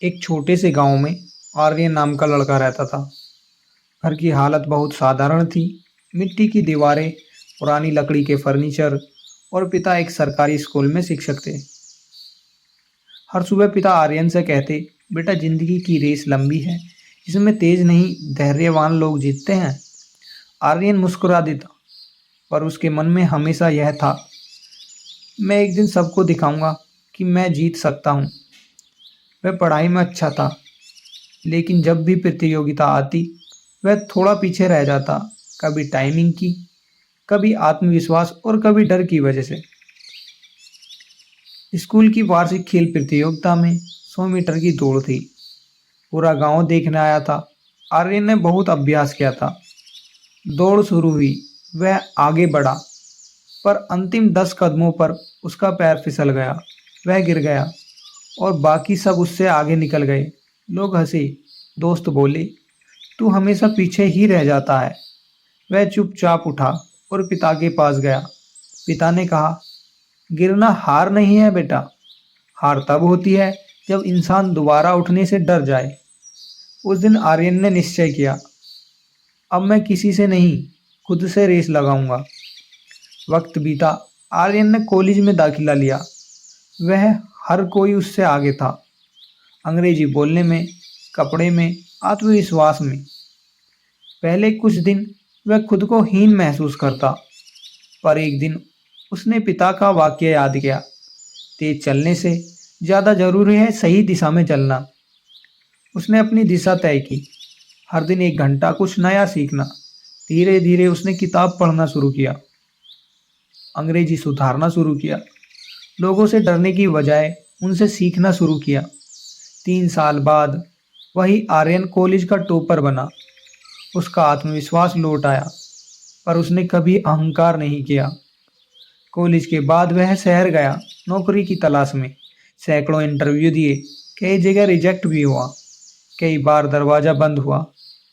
एक छोटे से गांव में आर्यन नाम का लड़का रहता था। घर की हालत बहुत साधारण थी। मिट्टी की दीवारें, पुरानी लकड़ी के फर्नीचर और पिता एक सरकारी स्कूल में शिक्षक थे। हर सुबह पिता आर्यन से कहते, बेटा जिंदगी की रेस लंबी है, इसमें तेज नहीं धैर्यवान लोग जीतते हैं। आर्यन मुस्कुरा देता, पर उसके मन में हमेशा यह था, मैं एक दिन सबको दिखाऊंगा कि मैं जीत सकता हूँ। वह पढ़ाई में अच्छा था, लेकिन जब भी प्रतियोगिता आती वह थोड़ा पीछे रह जाता। कभी टाइमिंग की, कभी आत्मविश्वास और कभी डर की वजह से। स्कूल की वार्षिक खेल प्रतियोगिता में 100 मीटर की दौड़ थी। पूरा गांव देखने आया था। आर्यन ने बहुत अभ्यास किया था। दौड़ शुरू हुई, वह आगे बढ़ा, पर अंतिम 10 कदमों पर उसका पैर फिसल गया। वह गिर गया और बाकी सब उससे आगे निकल गए। लोग हंसे, दोस्त बोले, तू हमेशा पीछे ही रह जाता है। वह चुपचाप उठा और पिता के पास गया। पिता ने कहा, गिरना हार नहीं है बेटा, हार तब होती है जब इंसान दोबारा उठने से डर जाए। उस दिन आर्यन ने निश्चय किया, अब मैं किसी से नहीं, खुद से रेस लगाऊंगा। वक्त बीता, आर्यन ने कॉलेज में दाखिला लिया। वह हर कोई उससे आगे था, अंग्रेजी बोलने में, कपड़े में, आत्मविश्वास में। पहले कुछ दिन वह खुद को हीन महसूस करता, पर एक दिन उसने पिता का वाक्य याद किया, तेज चलने से ज़्यादा जरूरी है सही दिशा में चलना। उसने अपनी दिशा तय की, हर दिन 1 घंटा कुछ नया सीखना। धीरे धीरे उसने किताब पढ़ना शुरू किया, अंग्रेजी सुधारना शुरू किया, लोगों से डरने की बजाय उनसे सीखना शुरू किया। 3 साल बाद वही आर्यन कॉलेज का टॉपर बना। उसका आत्मविश्वास लौट आया, पर उसने कभी अहंकार नहीं किया। कॉलेज के बाद वह शहर गया नौकरी की तलाश में। सैकड़ों इंटरव्यू दिए, कई जगह रिजेक्ट भी हुआ, कई बार दरवाज़ा बंद हुआ।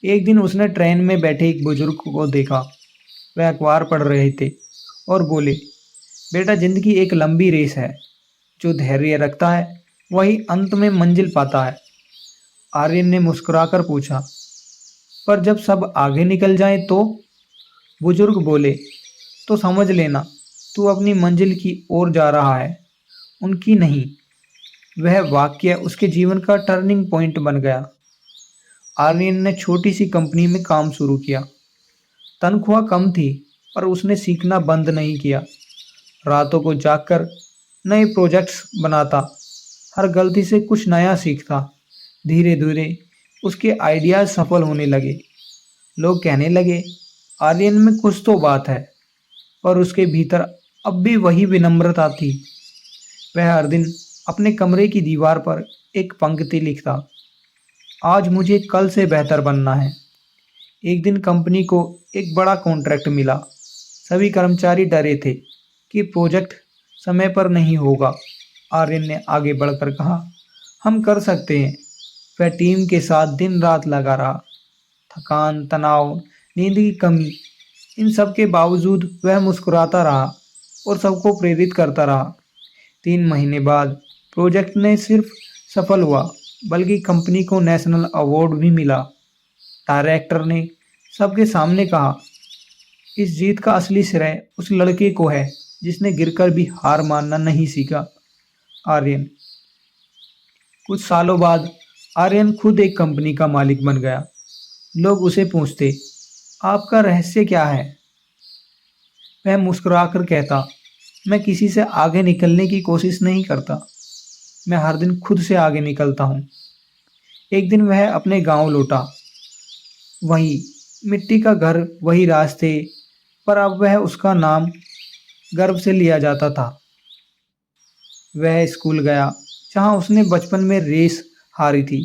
एक दिन उसने ट्रेन में बैठे एक बुजुर्ग को देखा। वह अखबार पढ़ रहे थे और बोले, बेटा जिंदगी एक लंबी रेस है, जो धैर्य रखता है वही अंत में मंजिल पाता है। आर्यन ने मुस्कुराकर पूछा, पर जब सब आगे निकल जाएं तो? बुजुर्ग बोले, तो समझ लेना तू अपनी मंजिल की ओर जा रहा है, उनकी नहीं। वह वाक्य उसके जीवन का टर्निंग पॉइंट बन गया। आर्यन ने छोटी सी कंपनी में काम शुरू किया। तनख्वाह कम थी, पर उसने सीखना बंद नहीं किया। रातों को जागकर नए प्रोजेक्ट्स बनाता, हर गलती से कुछ नया सीखता। धीरे धीरे उसके आइडियाज सफल होने लगे। लोग कहने लगे, आर्यन में कुछ तो बात है, पर उसके भीतर अब भी वही विनम्रता थी। वह हर दिन अपने कमरे की दीवार पर एक पंक्ति लिखता, आज मुझे कल से बेहतर बनना है। एक दिन कंपनी को एक बड़ा कॉन्ट्रैक्ट मिला। सभी कर्मचारी डरे थे कि प्रोजेक्ट समय पर नहीं होगा। आर्यन ने आगे बढ़कर कहा, हम कर सकते हैं। वह टीम के साथ दिन रात लगा रहा। थकान, तनाव, नींद की कमी, इन सब के बावजूद वह मुस्कुराता रहा और सबको प्रेरित करता रहा। 3 महीने बाद प्रोजेक्ट ने सिर्फ सफल हुआ, बल्कि कंपनी को नेशनल अवार्ड भी मिला। डायरेक्टर ने सबके सामने कहा, इस जीत का असली श्रेय उस लड़के को है जिसने गिरकर भी हार मानना नहीं सीखा। आर्यन। कुछ सालों बाद आर्यन खुद एक कंपनी का मालिक बन गया। लोग उसे पूछते, आपका रहस्य क्या है? वह मुस्कुराकर कहता, मैं किसी से आगे निकलने की कोशिश नहीं करता, मैं हर दिन खुद से आगे निकलता हूँ। एक दिन वह अपने गांव लौटा। वही मिट्टी का घर, वही रास्ते, पर अब वह उसका नाम गर्व से लिया जाता था। वह स्कूल गया जहाँ उसने बचपन में रेस हारी थी।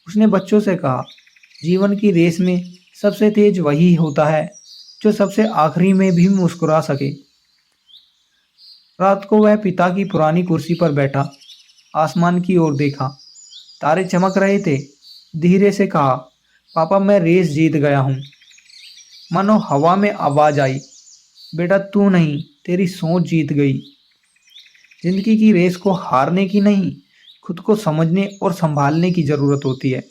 उसने बच्चों से कहा, जीवन की रेस में सबसे तेज वही होता है जो सबसे आखिरी में भी मुस्कुरा सके। रात को वह पिता की पुरानी कुर्सी पर बैठा, आसमान की ओर देखा। तारे चमक रहे थे। धीरे से कहा, पापा मैं रेस जीत गया हूँ। मानो हवा में आवाज आई, बेटा तू नहीं, तेरी सोच जीत गई। जिंदगी की रेस को हारने की नहीं, खुद को समझने और संभालने की जरूरत होती है।